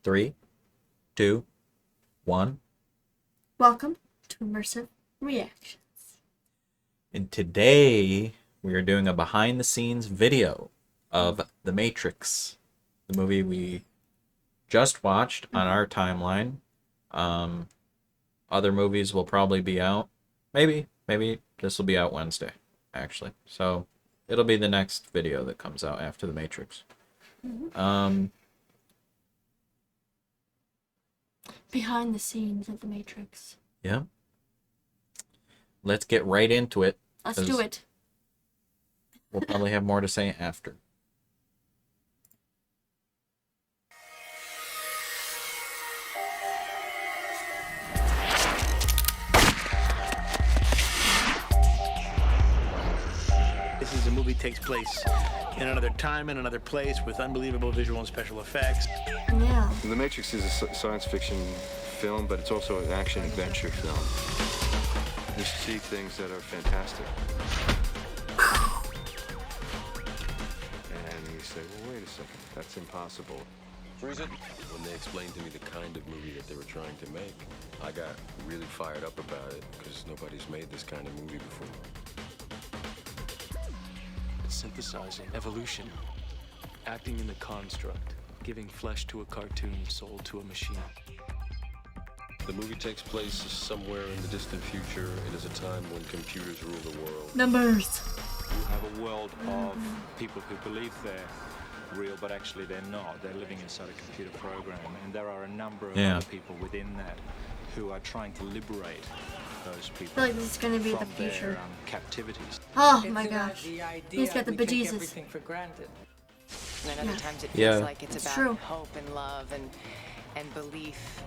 3, 2, 1. Welcome to Immersive Reactions. And today we are doing a behind the scenes video of The Matrix, the movie we just watched on our timeline. Other movies will probably be out. Maybe this will be out Wednesday, actually. So it'll be the next video that comes out after The Matrix. Behind the scenes of The Matrix. Yeah. Let's get right into it. Let's do it. We'll probably have more to say after. The movie takes place in another time and another place with unbelievable visual and special effects. Yeah. The Matrix is a science fiction film, but it's also an action-adventure film. You see things that are fantastic. And you say, well, wait a second, that's impossible. When they explained to me the kind of movie that they were trying to make, I got really fired up about it because nobody's made this kind of movie before. Synthesizing evolution, acting in the construct, giving flesh to a cartoon, soul to a machine. The movie takes place somewhere in the distant future. It is a time when computers rule the world. Numbers. You have a world of people who believe they're real, but actually they're not. They're living inside a computer program, and there are a number of other people within that who are trying to liberate those people. I feel like this is going to be the from their, future. Captivities. Oh my gosh. He's got the bejesus. Everything for granted. And then other times it Yeah. feels like it's about true. hope and love and belief.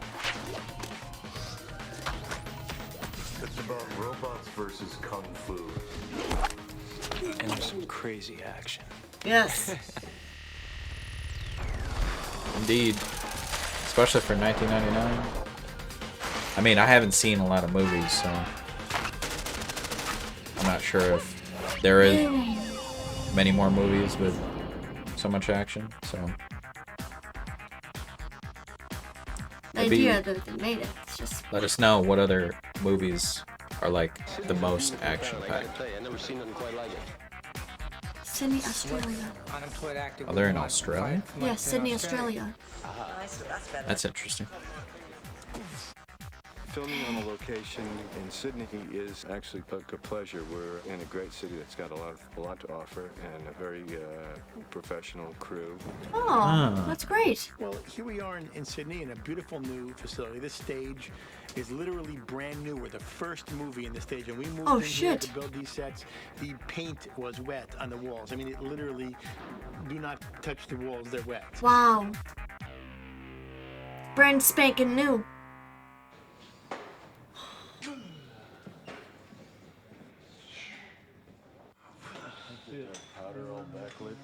It's about robots versus kung fu. And there's some crazy action. Yes. Indeed. Especially for 1999. I mean, I haven't seen a lot of movies, so I'm not sure if there is many more movies with so much action, so The idea that they made it. It's just let us know what other movies are like the most action-packed. I've never seen nothing quite like it. Sydney, Australia. Oh, they're in Australia? Yeah, Sydney, Australia. That's interesting. Filming on a location in Sydney is actually a pleasure. We're in a great city that's got a lot to offer and a very professional crew. Oh, that's great. Well, here we are in Sydney in a beautiful new facility. This stage is literally brand new. We're the first movie in the stage, and we moved in here to build these sets. The paint was wet on the walls. I mean, it literally, do not touch the walls, they're wet. Wow. Brand spanking new. Powder all backlit.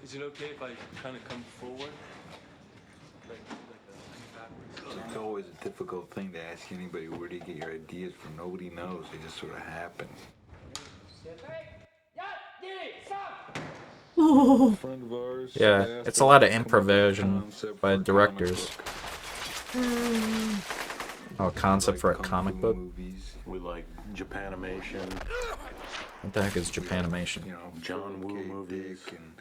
Is it okay if I kind of come forward? It's always a difficult thing to ask anybody where do you get your ideas from. Nobody knows. They just sort of happen. Friend of ours, Yeah, it's a lot of improvisation by directors. Oh, a concept for a comic book? We like Japanimation. What the heck is Japanimation? You know, John Woo movies and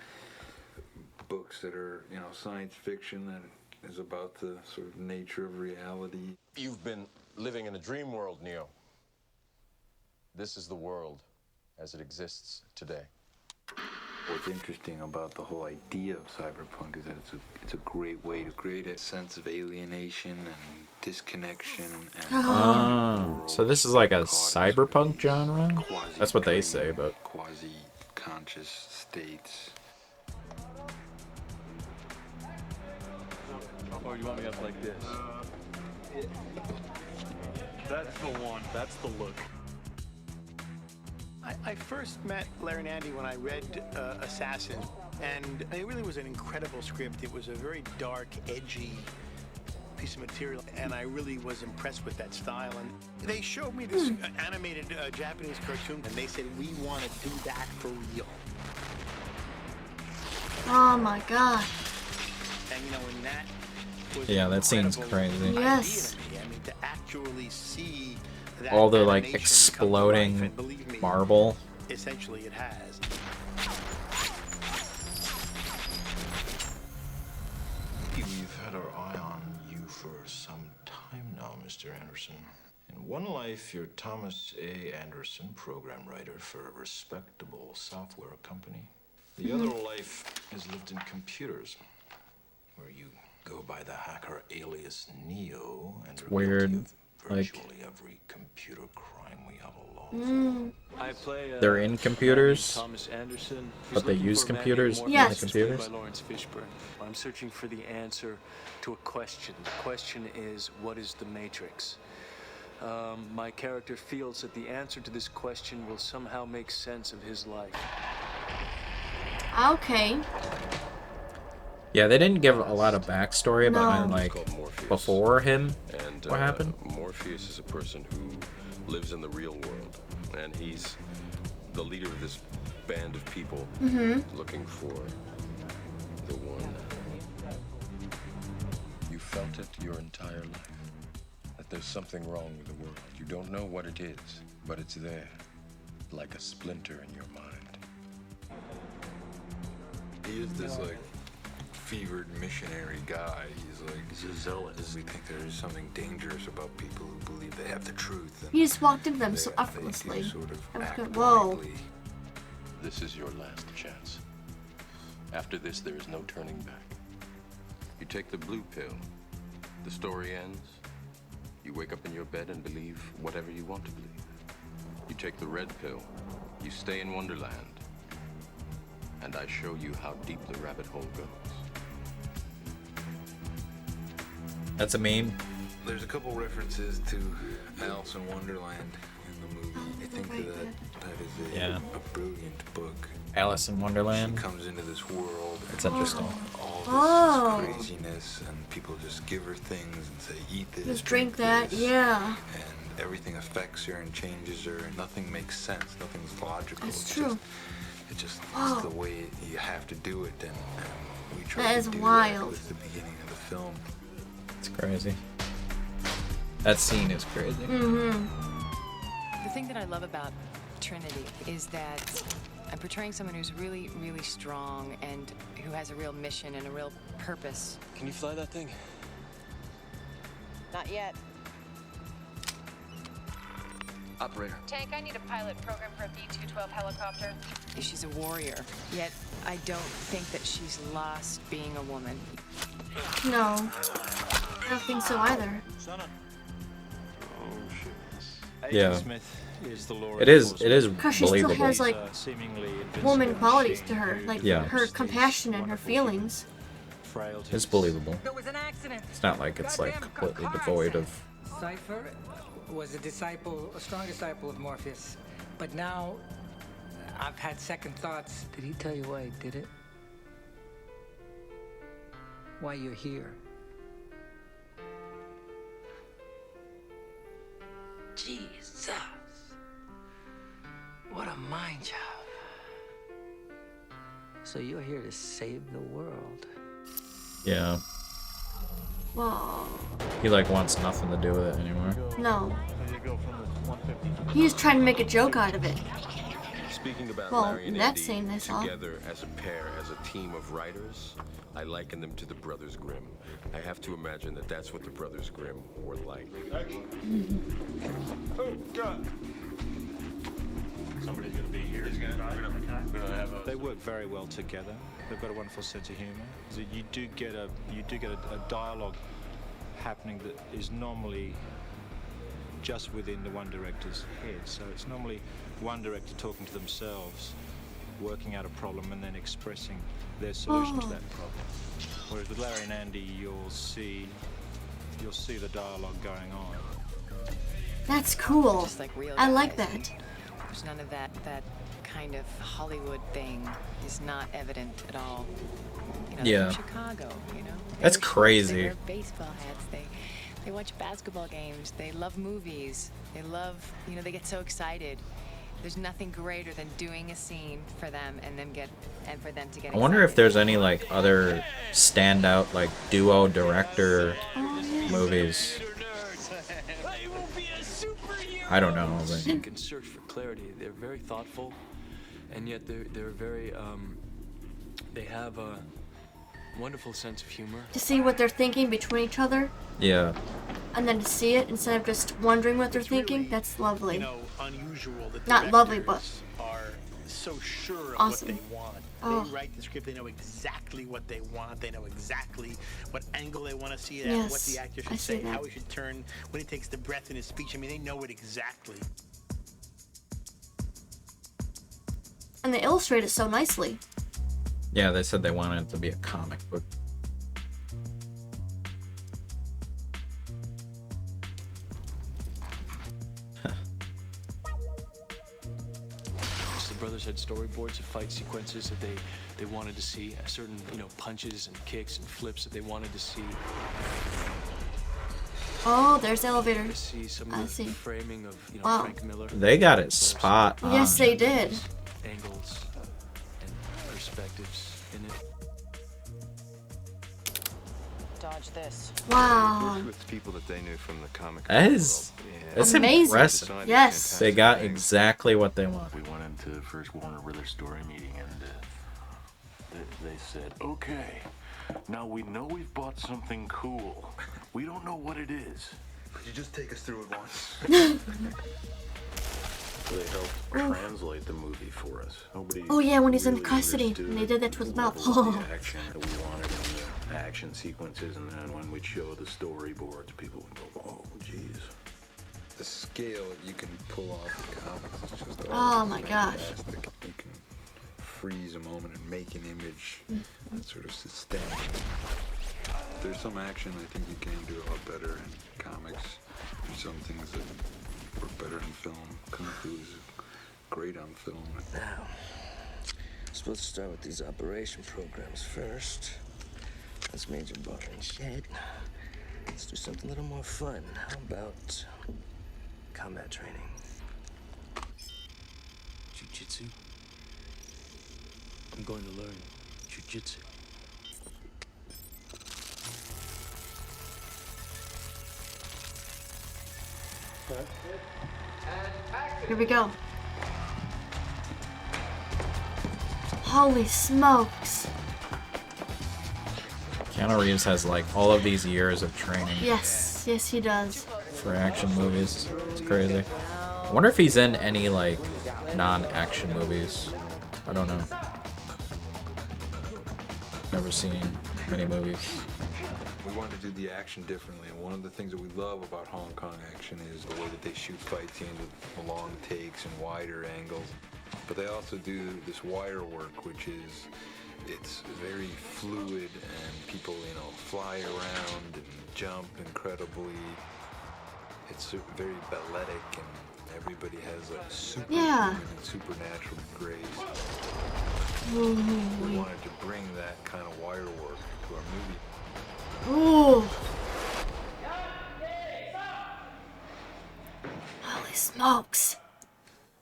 books that are, you know, science fiction that is about the sort of nature of reality. You've been living in a dream world, Neo. This is the world as it exists today. What's interesting about the whole idea of cyberpunk is that it's a great way to create a sense of alienation and disconnection. And so this is like a cyberpunk genre? That's what they say, but quasi-conscious states. Or you want me up like this? That's the one. That's the look. I first met Larry and Andy when I read Assassin, and it really was an incredible script. It was a very dark, edgy piece of material, and I really was impressed with that style. And they showed me this animated Japanese cartoon, and they said, we want to do that for real. Oh my god. And you know, in that was that scene's crazy. Yes. I mean, to actually see that all the like animation exploding come to life, and believe me, marble. Essentially, it has. We've had our eye on you for some time now, Mr. Anderson. In one life, you're Thomas A. Anderson, program writer for a respectable software company. The other life is lived in computers, where you go by the hacker alias Neo and are weird. guilty of virtually every computer crime we have along. I play, They're in computers, Thomas Anderson, but they use computers in the Yes. computers. by Lawrence Fishburne. I'm searching for the answer to a question. The question is, what is the Matrix? My character feels that the answer to this question will somehow make sense of his life. Okay. Yeah, they didn't give a lot of backstory about No. like It's called Morpheus. before him. And What happened? Morpheus is a person who lives in the real world, and he's the leader of this band of people looking for the one. You felt it your entire life, that there's something wrong with the world. You don't know what it is, but it's there, like a splinter in your mind. He is this like fevered missionary guy. He's a zealot. We think there's something dangerous about people who believe they have the truth. And He just walked into them so they do effortlessly. sort of I was act good. Whoa. blindly. This is your last chance. After this, there is no turning back. You take the blue pill, the story ends. You wake up in your bed and believe whatever you want to believe. You take the red pill, you stay in Wonderland, and I show you how deep the rabbit hole goes. That's a meme. There's a couple references to Alice in Wonderland in the movie. I think that is a brilliant book. Alice in She Wonderland. comes into this world. It's interesting. All this craziness, and people just give her things and say, eat this. Just drink that, this," yeah. And everything affects her and changes her, and nothing makes sense. Nothing's logical. That's It's true. It's Whoa. the way you have to do it, and we try That to is do wild. that with the beginning of the film. It's crazy. That scene is crazy. The thing that I love about Trinity is that I'm portraying someone who's really, really strong and who has a real mission and a real purpose. Can you fly that thing? Not yet. Operator. Tank, I need a pilot program for a B-212 helicopter. She's a warrior, yet I don't think that she's lost being a woman. No. I don't think so either. Yeah. Smith is the law It is Because she still believable. has like woman qualities to her, like Yeah. her compassion and her feelings. It's believable. There was an accident. It's not like it's like completely devoid of. Cypher was a strong disciple of Morpheus. But now, I've had second thoughts. Did he tell you why he did it? Why you're here? Jesus. What a mind job. So you're here to save the world. Yeah. Whoa. He like wants nothing to do with it anymore. No. He's trying to make a joke out of it. Speaking about Well, Larry and that's Andy saying this all. together as a pair, as a team of writers, I liken them to the Brothers Grimm. I have to imagine that that's what the Brothers Grimm were like. Oh, God. Somebody's going to be here. They work very well together. They've got a wonderful sense of humor. So you do get a dialogue happening that is normally just within the one director's head. So it's normally one director talking to themselves, working out a problem, and then expressing their solution to that problem. Whereas with Larry and Andy, you'll see the dialogue going on. That's cool. Just like real I like guys. that. There's none of that kind of Hollywood thing is not evident at all. You know, Yeah. they're from Chicago, you know. That's crazy. They wear baseball hats. They watch basketball games. They love movies. They love, you know, they get so excited. There's nothing greater than doing a scene for them and for them to get I wonder if excited. there's any like other standout like duo director movies. I don't know. But... Seek and search for clarity. They're very thoughtful, and yet they're very they have a wonderful sense of humor. To see what they're thinking between each other. Yeah. And then to see it instead of just wondering what they're thinking, really, that's lovely. You know, unusual that not lovely, but are so sure of awesome. what they want. Oh. They write the script. They know exactly what they want. They know exactly what angle they want to see it at. Yes, What the actor I should see say. that. How he should turn when he takes the breath in his speech. I mean, they know it exactly. And they illustrate it so nicely. Yeah, they said they wanted it to be a comic book. The brothers had storyboards of fight sequences that they wanted to see, certain, you know, punches and kicks and flips that they wanted to see. Oh, there's the elevator. To see some I of the see. framing of, you know, Wow. Frank Miller. They got it spot on. Yes, they did. Angles and perspectives in it. Dodge this. Wow. Worked with people that they knew from the comic That is that's amazing. impressive. Yes. They got exactly what they want. We went into the first Warner Brothers story meeting and they said, okay, now we know we've bought something cool. We don't know what it is. Could you just take us through it once? They helped translate the movie for us. Nobody Oh yeah, when he's in really custody understood and they did that to his the mouth. level of the action that we wanted in the action sequences, and then when we'd show the storyboards, people would go, oh, geez. The scale you can pull off the comics is just Oh my gosh. fantastic. You can freeze a moment and make an image that sort of sustains. There's some action I think you can do a lot better in comics. There's some things that work better in film. Kung Fu is great on film. Now, I'm supposed to start with these operation programs first. That's Major Barton Shed. Let's do something a little more fun. How about combat training? Jiu-jitsu. I'm going to learn jiu-jitsu. Here we go. Holy smokes. Keanu Reeves has like all of these years of training Yes, yes he does. for action movies. It's crazy. I wonder if he's in any like non-action movies. I don't know. Never seen many movies. We wanted to do the action differently, and one of the things that we love about Hong Kong action is the way that they shoot fight scenes with long takes and wider angles. But they also do this wire work, which is, it's very fluid, and people, you know, fly around and jump incredibly. It's very balletic, and everybody has a superhuman and supernatural grace. We wanted to bring that kind of wire work to our movie. Ooh. Holy smokes.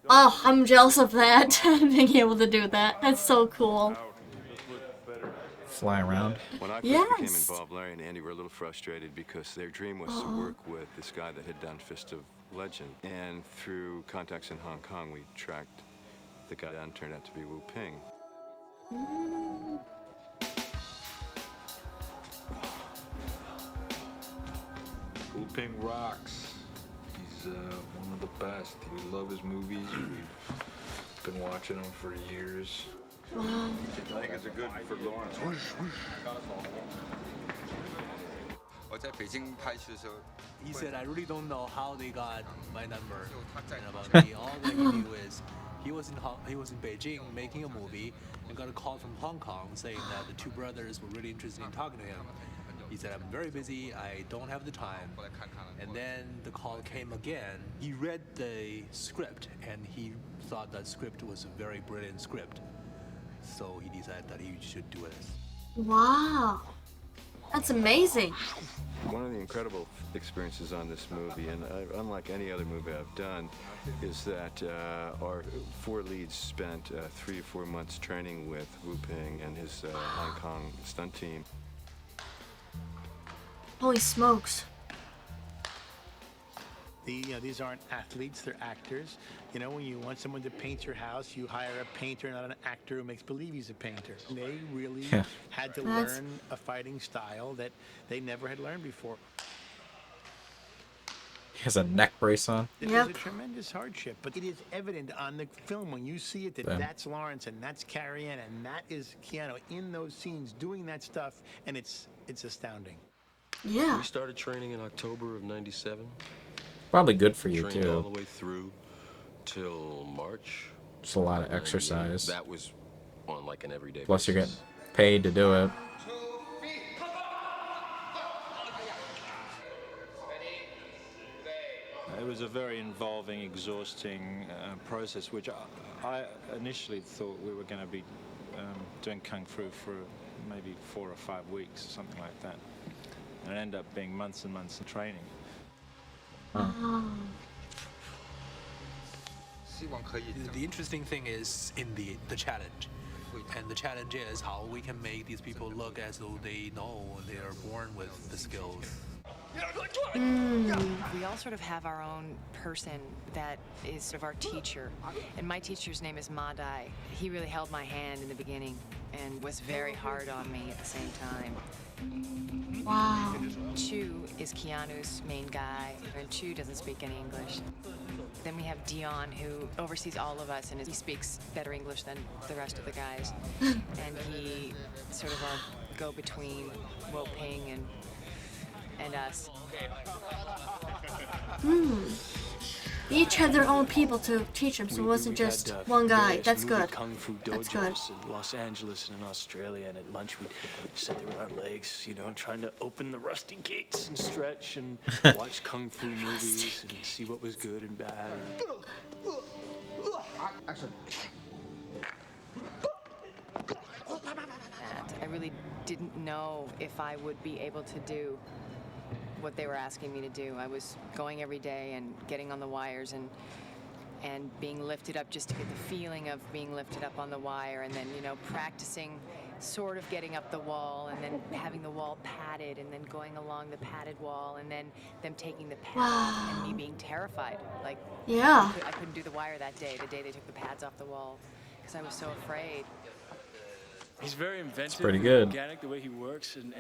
Oh, I'm jealous of that. Being able to do that. That's so cool. Fly around. When I first became involved, Larry and Andy were a little frustrated because their dream was to work with this guy that had done Fist of Legend. And through contacts in Hong Kong, we tracked the guy down, turned out to be Wu Ping. Wu Ping rocks. He's one of the best. We love his movies. We've been watching them for years. I think it's a good for Lawrence. He said, I really don't know how they got my number about me. All that he knew is he was in Beijing making a movie and got a call from Hong Kong saying that the two brothers were really interested in talking to him. He said, I'm very busy, I don't have the time. And then the call came again. He read the script and he thought that script was a very brilliant script. So he decided that he should do it. Wow. That's amazing. One of the incredible experiences on this movie, and unlike any other movie I've done, is that our 4 leads spent 3 or 4 months training with Wu Ping and his Hong Kong stunt team. Holy smokes. These aren't athletes, they're actors. You know, when you want someone to paint your house, you hire a painter, not an actor who makes believe he's a painter. They really had to learn a fighting style that they never had learned before. He has a neck brace on. It is a tremendous hardship, but it is evident on the film when you see it that that's Lawrence and that's Carrie Ann and that is Keanu in those scenes doing that stuff, and it's astounding. Yeah. We started training in October of '97. Probably good for you Trained too. all the way through till March. Just a lot of exercise. That was on like an everyday Plus you're basis. getting paid to do it. It was a very involving, exhausting process, which I initially thought we were going to be doing Kung Fu for maybe 4 or 5 weeks, something like that. And it ended up being months and months of training. The interesting thing is in the challenge. And the challenge is how we can make these people look as though they know they are born with the skills. We all sort of have our own person that is sort of our teacher. And my teacher's name is Ma Dai. He really held my hand in the beginning and was very hard on me at the same time. Wow. Chu is Keanu's main guy, and Chu doesn't speak any English. Then we have Dion, who oversees all of us, and he speaks better English than the rest of the guys. And he sort of our go-between Wo Ping and us. Each had their own people to teach them, so it wasn't just one guy. That's good. Kung Fu That's good. dojos in Los Angeles and in Australia, and at lunch we'd sit there with our legs, you know, trying to open the rusty gates and stretch and watch Kung Fu movies and see what was good and bad. I really didn't know if I would be able to do what they were asking me to do. I was going every day and getting on the wires and being lifted up just to get the feeling of being lifted up on the wire, and then, you know, practicing sort of getting up the wall and then having the wall padded and then going along the padded wall and then them taking the pads off and me being terrified. Like, yeah. I couldn't do the wire that day, the day they took the pads off the wall, because I was so afraid. He's very inventive. It's pretty good. Organic the way he works, and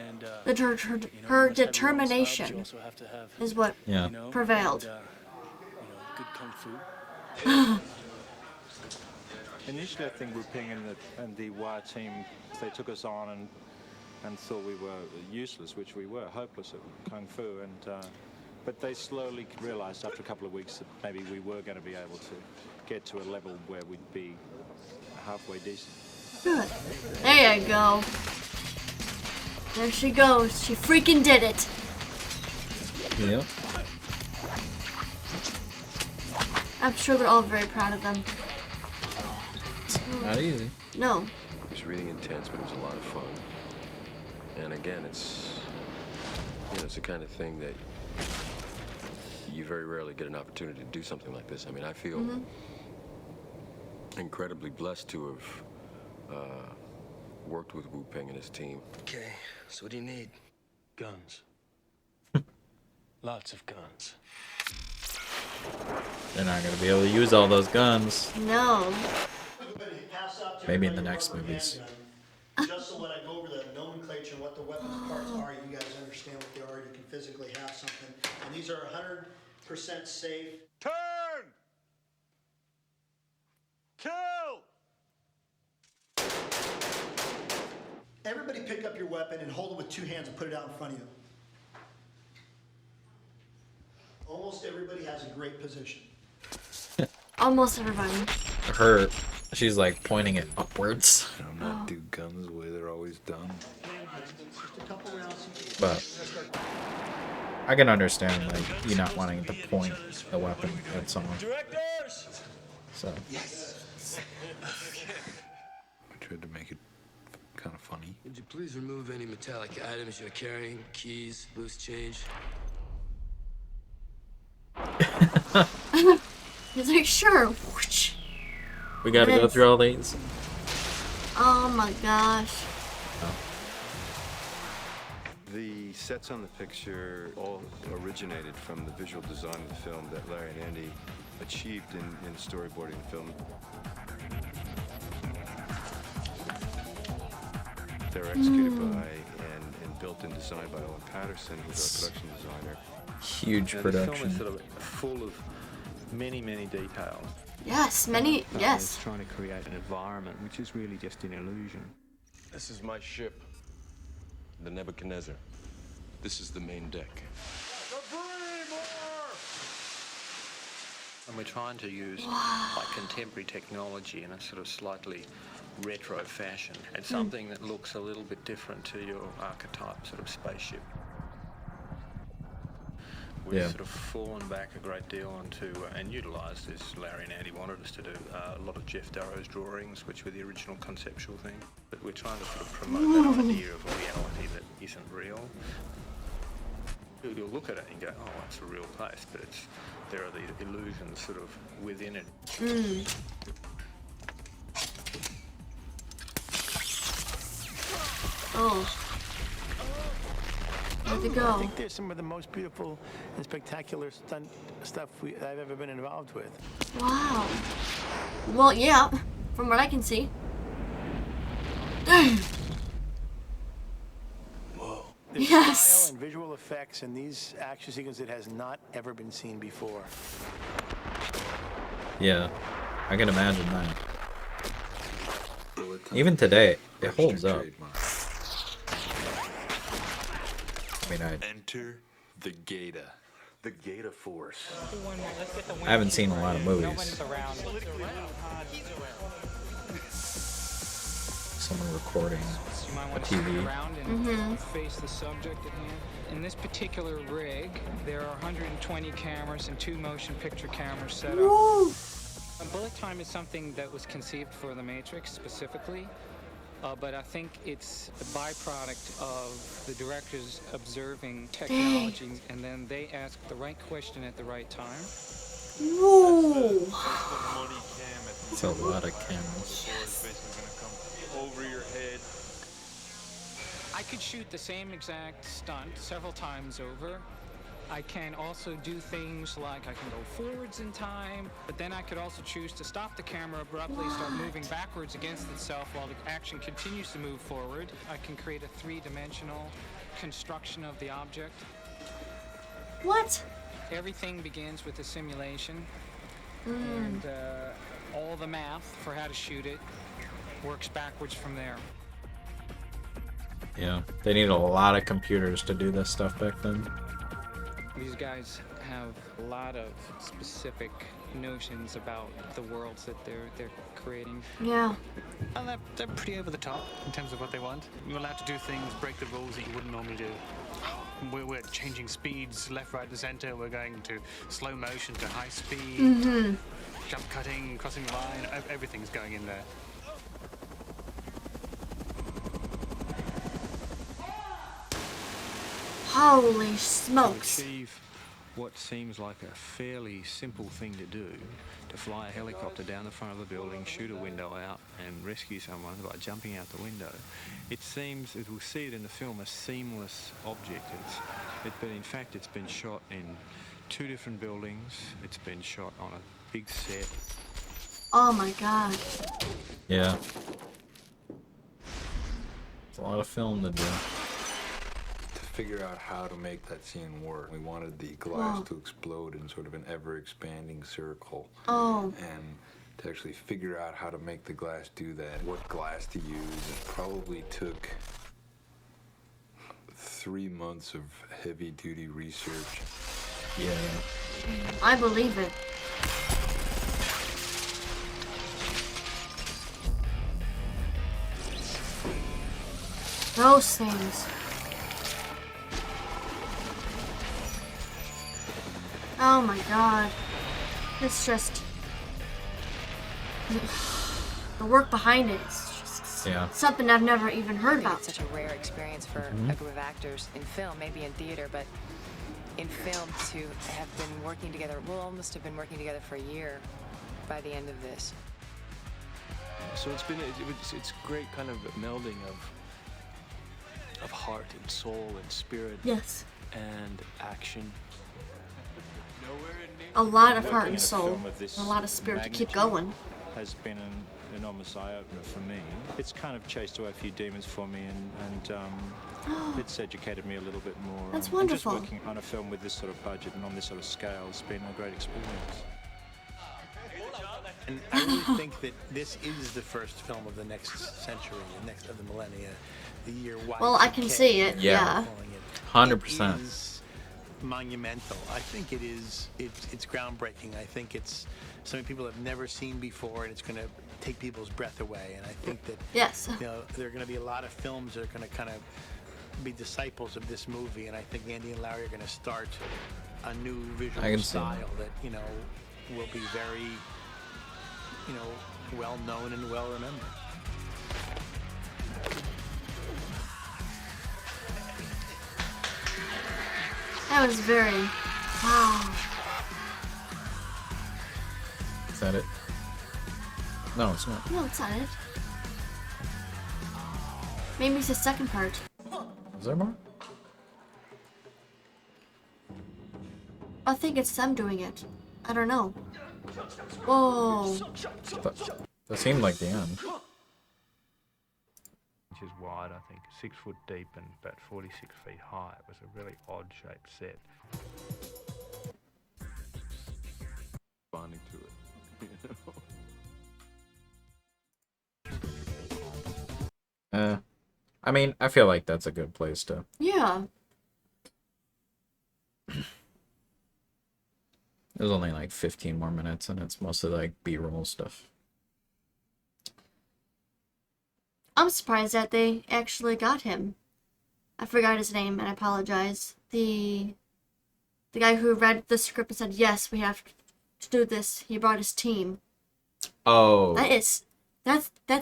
her determination is what prevailed. Good kung fu. Initially, I think Wu Ping and the wire team, they took us on and thought we were useless, which we were, hopeless at kung fu. But they slowly realized after a couple of weeks that maybe we were going to be able to get to a level where we'd be halfway decent. Good. There you go. There she goes. She freaking did it. Yep. I'm sure they're all very proud of them. Not easy. No. It was really intense, but it was a lot of fun. And again, it's, you know, it's the kind of thing that you very rarely get an opportunity to do something like this. I mean, I feel incredibly blessed to have worked with Wu Ping and his team. Okay, so what do you need? Guns. Lots of guns. They're not going to be able to use all those guns. No. Maybe in the next movies. Just so when I go over the nomenclature and what the weapons parts are, you guys understand what they are. You can physically have something. And these are 100% safe. Turn! Kill! Everybody pick up your weapon and hold it with 2 hands and put it out in front of you. Almost everybody has a great position. Almost everybody. Her, she's like pointing it upwards. I'm not do guns the way they're always done. But I can understand like you not wanting to point the weapon at someone. So I tried to make it kind of funny. Would you please remove any metallic items you're carrying? Keys, loose change? He's like, sure. We gotta go through all these. Oh my gosh. The sets on the picture all originated from the visual design of the film that Larry and Andy achieved in storyboarding the film. They were executed by and built and designed by Owen Patterson, who's our production designer. Huge The production. film is sort of full of many details. Yes, many, yes. It's trying to create an environment which is really just an illusion. This is my ship, the Nebuchadnezzar. This is the main deck. And we're trying to use like contemporary technology in a sort of slightly retro fashion, and something that looks a little bit different to your archetype sort of spaceship. We've sort of fallen back a great deal onto, and utilised, as Larry and Andy wanted us to do, a lot of Jeff Darrow's drawings, which were the original conceptual thing. But we're trying to sort of promote that idea of a reality that isn't real. You'll look at it and go, oh, it's a real place, but there are these illusions sort of within it. Oh. Where'd it go? I think there's some of the most beautiful and spectacular stuff I've ever been involved with. Wow. Well, yeah, from what I can see. Dang. Whoa. Yes. There's style and visual effects in these action sequences that has not ever been seen before. Yeah, I can imagine that. Even today, it holds up. I mean, Enter the Gata. The Gata Force. I haven't seen a lot of movies. Someone recording a TV. Face the subject at hand. In this particular rig, there are 120 cameras and 2 motion picture cameras set up. Bullet time is something that was conceived for the Matrix specifically, but I think it's a byproduct of the directors observing technology, and then they ask the right question at the right time. Whoa! It's a lot of cameras. Over your head. I could shoot the same exact stunt several times over. I can also do things like I can go forwards in time, but then I could also choose to stop the camera abruptly, start moving backwards against itself while the action continues to move forward. I can create a 3-dimensional construction of the object. What? Everything begins with a simulation, and all the math for how to shoot it works backwards from there. Yeah, they needed a lot of computers to do this stuff back then. These guys have a lot of specific notions about the worlds that they're creating. Yeah. Well, they're pretty over the top in terms of what they want. You're allowed to do things, break the rules that you wouldn't normally do. We're changing speeds left, right, and center. We're going to slow motion to high speed, jump cutting, crossing the line. Everything's going in there. Holy smokes. To achieve what seems like a fairly simple thing to do, to fly a helicopter down the front of a building, shoot a window out, and rescue someone by jumping out the window, it seems, as we'll see it in the film, a seamless object. But in fact, it's been shot in 2 different buildings. It's been shot on a big set. Oh my god. Yeah. It's a lot of film to do. Figure out how to make that scene work. We wanted the glass to explode in sort of an ever-expanding circle. Oh. And to actually figure out how to make the glass do that, what glass to use, it probably took 3 months of heavy-duty research. Yeah. I believe it. Those things. Oh my god. It's just... The work behind it is just something I've never even heard about. It's such a rare experience for a group of actors in film, maybe in theater, but in film to have been working together. We'll almost have been working together for a year by the end of this. So it's great kind of melding of heart and soul and spirit. Yes. And action. A lot of heart and soul, a lot of spirit to keep going. Has been an enormous eye-opener for me. It's kind of chased away a few demons for me, and it's educated me a little bit more. That's wonderful. Just working on a film with this sort of budget and on this sort of scale has been a great experience. And I really think that this is the first film of the next century, the next of the millennia, the year Y2K. Well, I can see it. Yeah. 100%. It is monumental. I think it is. It's groundbreaking. I think it's something people have never seen before, and it's going to take people's breath away. And I think that there are going to be a lot of films that are going to kind of be disciples of this movie. And I think Andy and Larry are going to start a new visual style that will be very well known and well remembered. That was very... Wow. Is that it? No, it's not. No, it's not it. Maybe it's the second part. Is there more? I think it's them doing it. I don't know. Whoa. That seemed like the end. Inches wide, I think, 6 foot deep and about 46 feet high. It was a really odd shaped set. Bonding to it. I mean, I feel like that's a good place to. Yeah. There's only like 15 more minutes, and it's mostly like B-roll stuff. I'm surprised that they actually got him. I forgot his name, and I apologize. The guy who read the script and said, yes, we have to do this. He brought his team. Oh. That's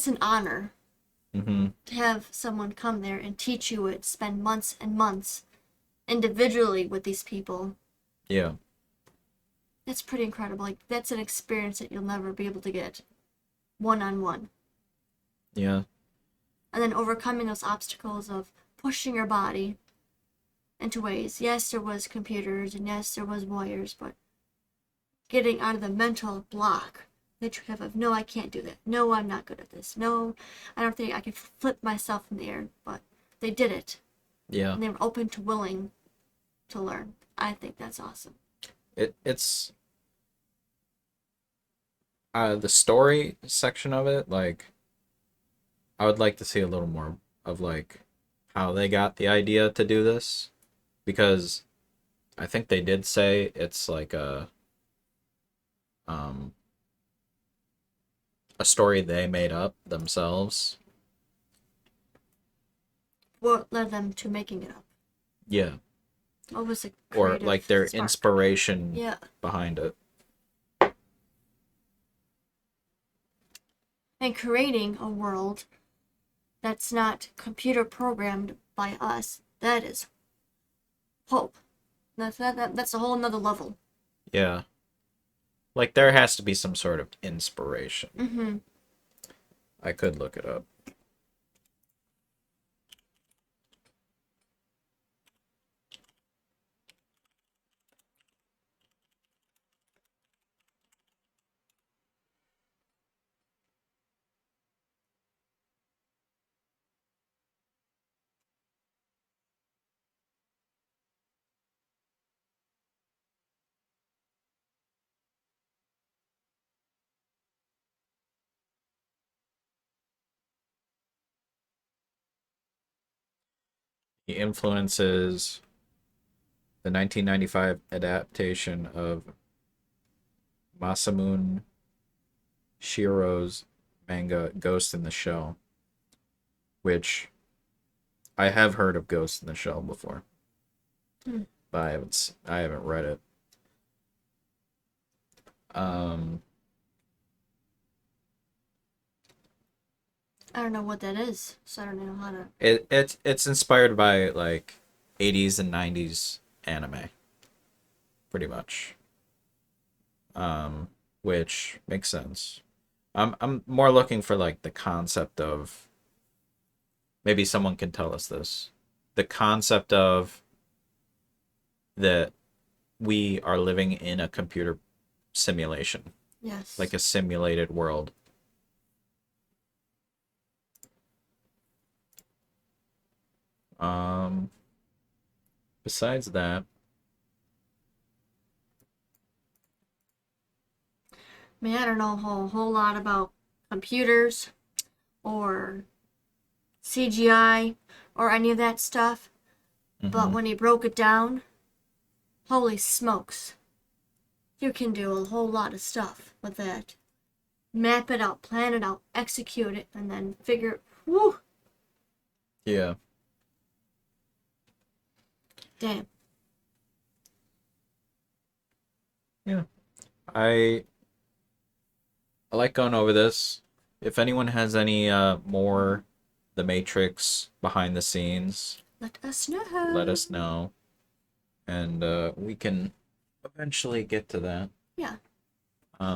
an honor. Mm-hmm. To have someone come there and teach you it, spend months and months individually with these people. Yeah. That's pretty incredible. Like, that's an experience that you'll never be able to get one-on-one. Yeah. And then overcoming those obstacles of pushing your body into ways. Yes, there was computers, and yes, there was wires, but getting out of the mental block that you have of, no, I can't do that. No, I'm not good at this. No, I don't think I can flip myself in the air. But they did it. Yeah. And they were open to willing to learn. I think that's awesome. It's the story section of it, like, I would like to see a little more of like how they got the idea to do this, because I think they did say it's like a story they made up themselves. What led them to making it up? Yeah. What was the Or like their spark? inspiration Yeah. behind it. And creating a world that's not computer programmed by us, that is hope. That's a whole nother level. Yeah. Like, there has to be some sort of inspiration. Mm-hmm. I could look it up. He influences the 1995 adaptation of Masamune Shiro's manga Ghost in the Shell, which I have heard of Ghost in the Shell before, but I haven't read it. Um, I don't know what that is, so I don't know how to. it's inspired by like 80s and 90s anime, pretty much. Which makes sense. I'm more looking for like the concept of, maybe someone can tell us this. The concept of that we are living in a computer simulation. Yes. Like a simulated world. Besides that, I mean, I don't know a whole lot about computers or CGI or any of that stuff, but when he broke it down, holy smokes. You can do a whole lot of stuff with that. Map it out, plan it out, execute it, and then figure, whoo! Yeah. Damn. Yeah. I like going over this. If anyone has any more The Matrix behind the scenes, let us know. Let us know. And we can eventually get to that. Yeah.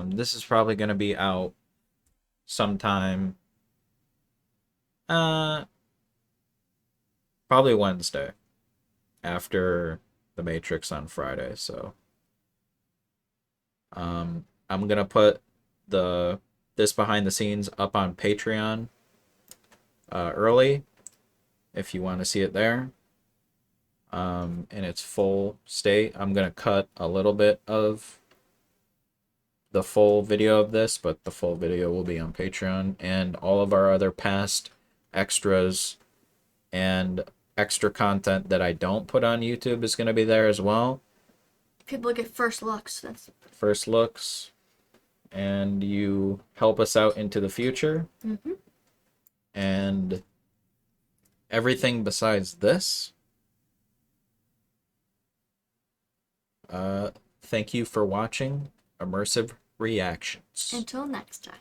This is probably going to be out sometime probably Wednesday after The Matrix on Friday, so I'm gonna put this behind the scenes up on Patreon early if you want to see it there in its full state. I'm gonna cut a little bit of the full video of this, but the full video will be on Patreon, and all of our other past extras and extra content that I don't put on YouTube is going to be there as well. People get first looks. That's first looks, and you help us out into the future. And everything besides this, thank you for watching Immersive Reactions. Until next time.